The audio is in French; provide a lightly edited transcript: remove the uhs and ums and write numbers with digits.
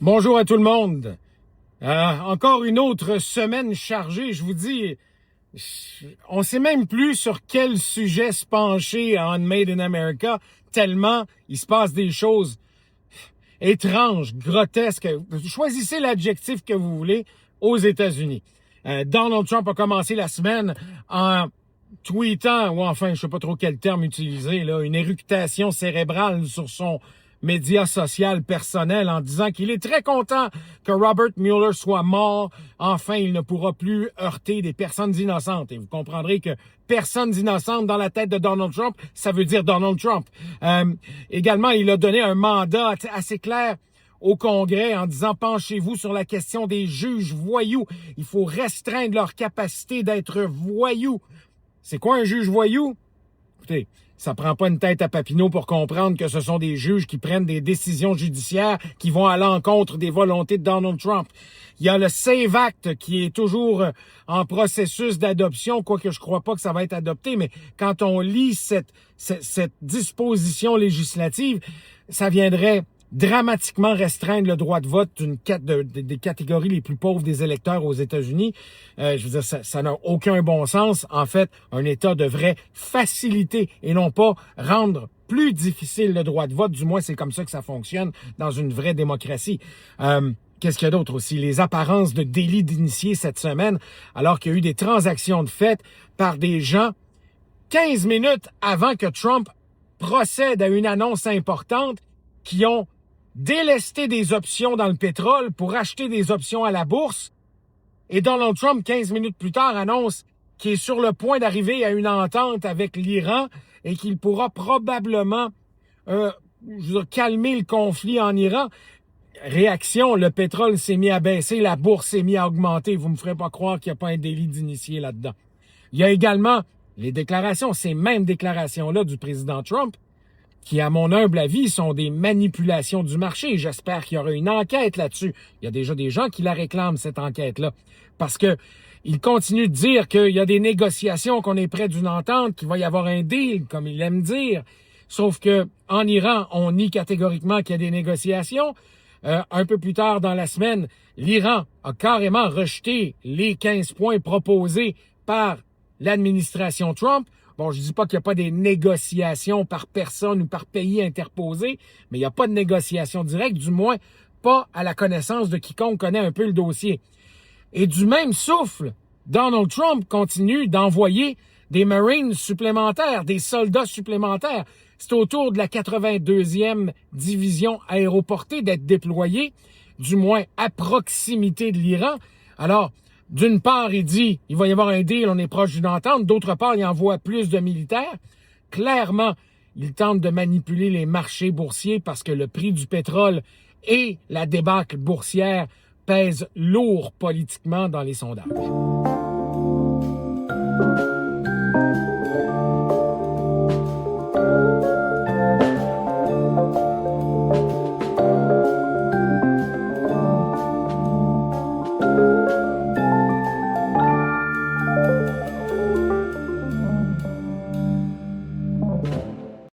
Bonjour à tout le monde. Encore une autre semaine chargée, je vous dis. On sait même plus sur quel sujet se pencher en Made in America, tellement il se passe des choses étranges, grotesques. Choisissez l'adjectif que vous voulez aux États-Unis. Donald Trump a commencé la semaine en tweetant, ou enfin, je sais pas trop quel terme utiliser, là, une éructation cérébrale sur son média social personnel en disant qu'il est très content que Robert Mueller soit mort. Enfin, il ne pourra plus heurter des personnes innocentes. Et vous comprendrez que personnes innocentes dans la tête de Donald Trump, ça veut dire Donald Trump. Également, il a donné un mandat assez clair au Congrès en disant « Penchez-vous sur la question des juges voyous. Il faut restreindre leur capacité d'être voyous. » C'est quoi un juge voyou? Écoutez, ça prend pas une tête à Papineau pour comprendre que ce sont des juges qui prennent des décisions judiciaires qui vont à l'encontre des volontés de Donald Trump. Il y a le SAVE Act qui est toujours en processus d'adoption, quoique je crois pas que ça va être adopté, mais quand on lit cette disposition législative, ça viendrait dramatiquement restreindre le droit de vote des catégories les plus pauvres des électeurs aux États-Unis. Je veux dire, ça n'a aucun bon sens. En fait, un État devrait faciliter et non pas rendre plus difficile le droit de vote. Du moins, c'est comme ça que ça fonctionne dans une vraie démocratie. Qu'est-ce qu'il y a d'autre aussi? Les apparences de délit d'initié cette semaine, alors qu'il y a eu des transactions de fait par des gens 15 minutes avant que Trump procède à une annonce importante qui ont délesté des options dans le pétrole pour acheter des options à la bourse. Et Donald Trump, 15 minutes plus tard, annonce qu'il est sur le point d'arriver à une entente avec l'Iran et qu'il pourra probablement calmer le conflit en Iran. Réaction, le pétrole s'est mis à baisser, la bourse s'est mis à augmenter. Vous me ferez pas croire qu'il n'y a pas un délit d'initié là-dedans. Il y a également les déclarations, ces mêmes déclarations-là du président Trump, qui, à mon humble avis, sont des manipulations du marché. J'espère qu'il y aura une enquête là-dessus. Il y a déjà des gens qui la réclament, cette enquête-là. Parce que il continue de dire qu'il y a des négociations, qu'on est près d'une entente, qu'il va y avoir un deal, comme il aime dire. Sauf que en Iran, on nie catégoriquement qu'il y a des négociations. Un peu plus tard dans la semaine, l'Iran a carrément rejeté les 15 points proposés par l'administration Trump. Bon, je dis pas qu'il n'y a pas des négociations par personne ou par pays interposé, mais il n'y a pas de négociation directe, du moins pas à la connaissance de quiconque connaît un peu le dossier. Et du même souffle, Donald Trump continue d'envoyer des Marines supplémentaires, des soldats supplémentaires. C'est au tour de la 82e division aéroportée d'être déployée, du moins à proximité de l'Iran. Alors, d'une part, il dit il va y avoir un deal, on est proche d'une entente. D'autre part, il envoie plus de militaires. Clairement, il tente de manipuler les marchés boursiers parce que le prix du pétrole et la débâcle boursière pèsent lourd politiquement dans les sondages.